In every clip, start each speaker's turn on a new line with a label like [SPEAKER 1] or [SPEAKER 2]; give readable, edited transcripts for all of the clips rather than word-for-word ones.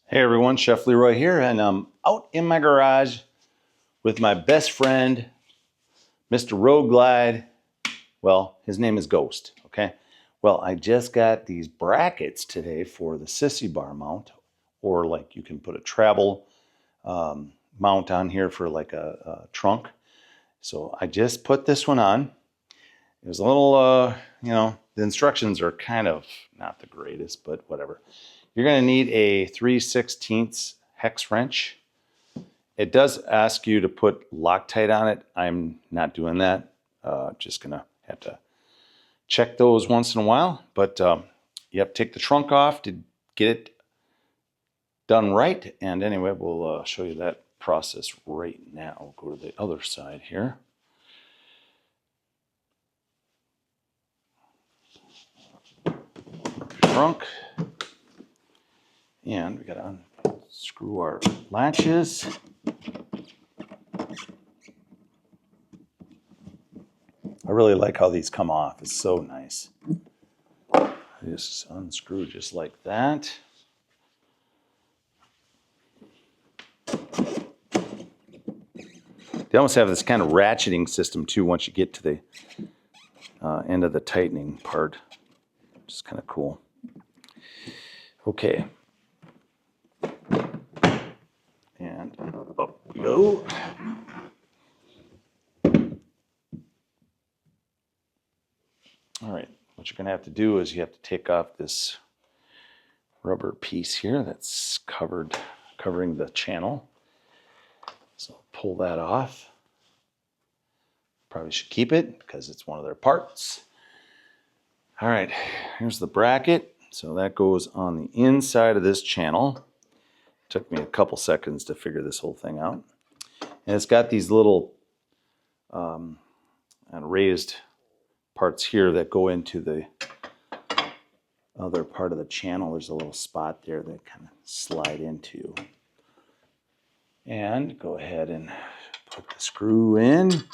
[SPEAKER 1] Hey everyone, Chef Leroy here, and I'm out in my garage with my best friend, Mr. Road Glide. Well, his name is Ghost, okay? Well, I just got these brackets today for the sissy bar mount, or like you can put a travel mount on here for like a trunk. So I just put this one on. It was a little, the instructions are kind of not the greatest, but whatever. You're going to need a 3/16 hex wrench. It does ask you to put Loctite on it. I'm not doing that. Just going to have to check those once in a while. But you have to take the trunk off to get it done right. And anyway, we'll show you that process right now. We'll go to the other side here. Trunk. And we got to unscrew our latches. I really like how these come off. It's so nice. Just unscrew just like that. They almost have this kind of ratcheting system too once you get to the end of the tightening part. Which is kind of cool. Okay. And up we go. All right, what you're going to have to do is you have to take off this rubber piece here that's covering the channel. So pull that off. Probably should keep it because it's one of their parts. All right, here's the bracket. So that goes on the inside of this channel. Took me a couple seconds to figure this whole thing out. And it's got these little raised parts here that go into the other part of the channel. There's a little spot there that kind of slide into. And go ahead and put the screw in.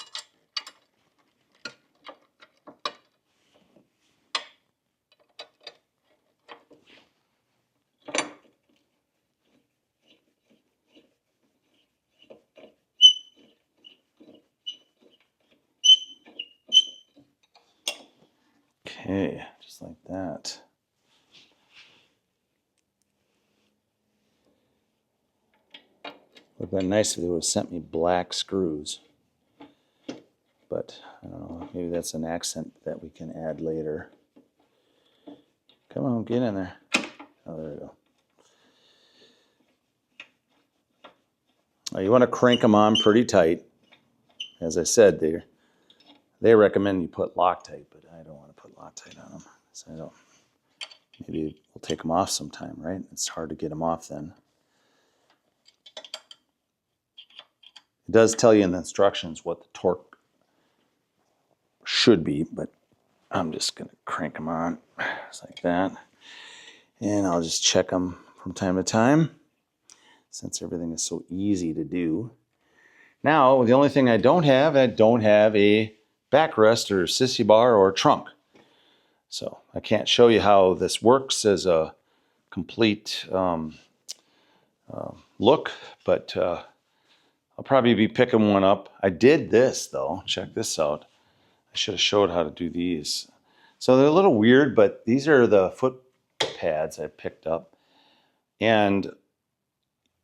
[SPEAKER 1] Okay, just like that. Would have been nice if they would have sent me black screws. But I don't know, maybe that's an accent that we can add later. Come on, get in there. Oh, there we go. Now you want to crank them on pretty tight. As I said, they recommend you put Loctite, but I don't want to put Loctite on them. So I don't. Maybe we'll take them off sometime, right? It's hard to get them off then. It does tell you in the instructions what the torque should be, but I'm just going to crank them on just like that. And I'll just check them from time to time since everything is so easy to do. Now, the only thing I don't have a backrest or sissy bar or trunk. So I can't show you how this works as a complete look, but I'll probably be picking one up. I did this though. Check this out. I should have showed how to do these. So they're a little weird, but these are the foot pads I picked up, and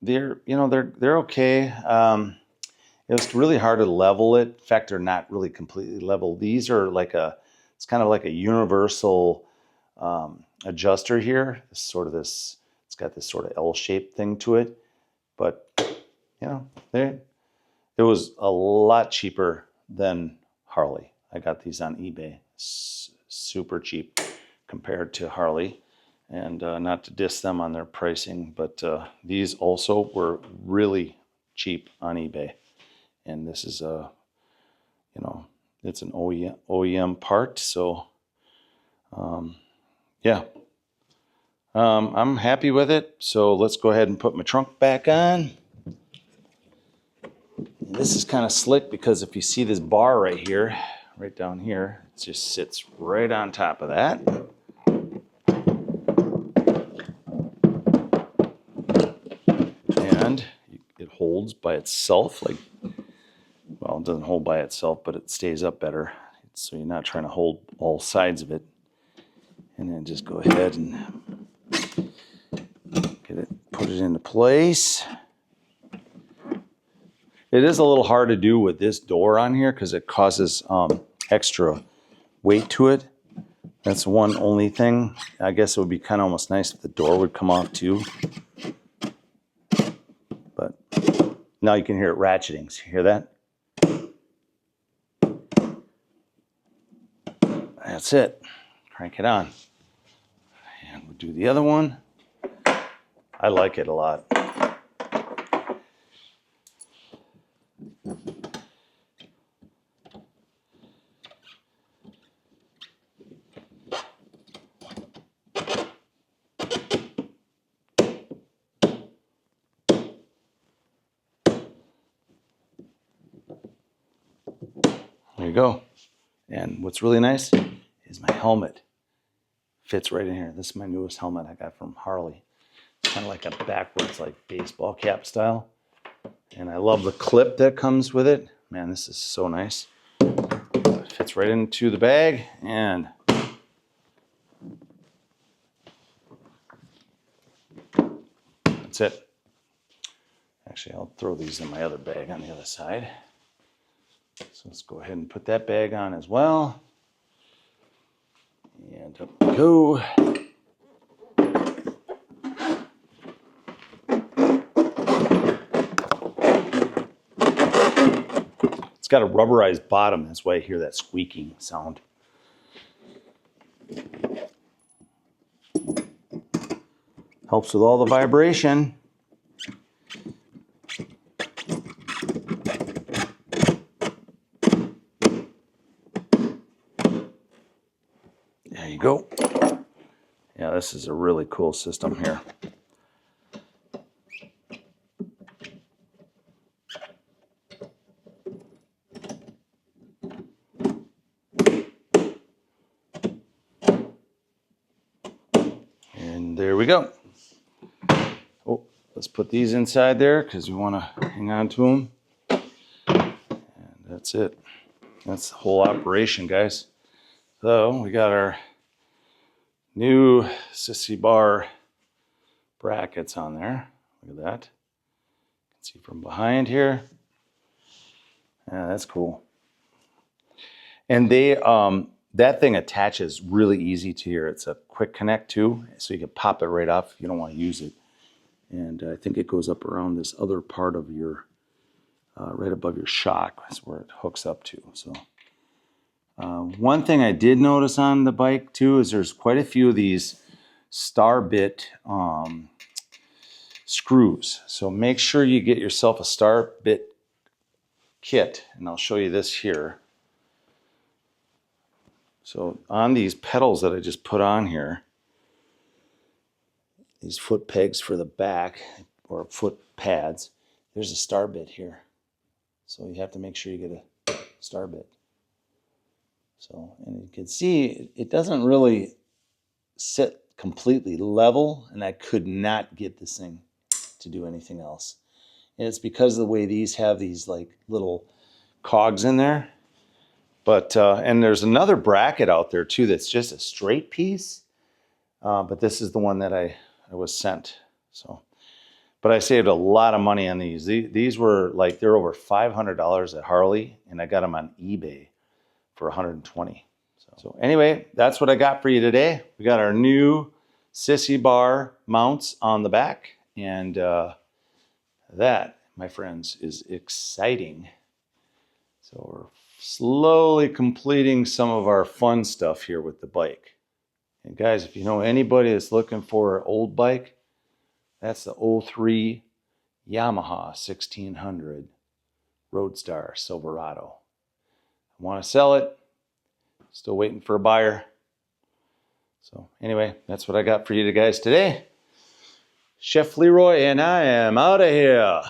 [SPEAKER 1] they're okay. It was really hard to level it. In fact, they're not really completely level. These are it's kind of like a universal adjuster here. It's got this sort of L-shaped thing to it, but it was a lot cheaper than Harley. I got these on eBay, super cheap compared to Harley, and not to diss them on their pricing, but these also were really cheap on eBay. And this is it's an OEM part, so yeah. I'm happy with it. So let's go ahead and put my trunk back on. This is kind of slick because if you see this bar right here, right down here, it just sits right on top of that. holds by itself. Like, well, it doesn't hold by itself, but it stays up better. So you're not trying to hold all sides of it. And then just go ahead and put it into place. It is a little hard to do with this door on here because it causes extra weight to it. That's one only thing. I guess it would be kind of almost nice if the door would come off too. But now you can hear it ratcheting. So you hear that? That's it. Crank it on. And we'll do the other one. I like it a lot. There you go. And what's really nice is my helmet. Fits right in here. This is my newest helmet I got from Harley. It's kind of like a backwards, like baseball cap style. And I love the clip that comes with it. Man, this is so nice. It fits right into the bag, and that's it. Actually, I'll throw these in my other bag on the other side. So let's go ahead and put that bag on as well. And up we go. It's got a rubberized bottom. That's why I hear that squeaking sound. Helps with all the vibration. There you go. Yeah, this is a really cool system here. And there we go. Oh, let's put these inside there because we want to hang on to them. And that's it. That's the whole operation, guys. So we got our new sissy bar brackets on there. Look at that. You can see from behind here. Yeah, that's cool. And they that thing attaches really easy to here. It's a quick connect too, so you can pop it right off if you don't want to use it. And I think it goes up around this other part of your, right above your shock. That's where it hooks up to. So one thing I did notice on the bike too is there's quite a few of these star bit screws. So make sure you get yourself a star bit kit, and I'll show you this here. So on these pedals that I just put on here, these foot pegs for the back, or foot pads, there's a star bit here. So you have to make sure you get a star bit. So, and you can see it doesn't really sit completely level, and I could not get this thing to do anything else. And it's because of the way these have these like little cogs in there. But, and there's another bracket out there too that's just a straight piece. But this is the one that I was sent. So, but I saved a lot of money on these. These were like, they're over $500 at Harley, and I got them on eBay for $120. So anyway, that's what I got for you today. We got our new sissy bar mounts on the back, and that, my friends, is exciting. So we're slowly completing some of our fun stuff here with the bike. And guys, if you know anybody that's looking for an old bike, that's the 03 Yamaha 1600 Roadstar Silverado. I want to sell it. Still waiting for a buyer. So anyway, that's what I got for you guys today. Chef Leroy, and I am out of here.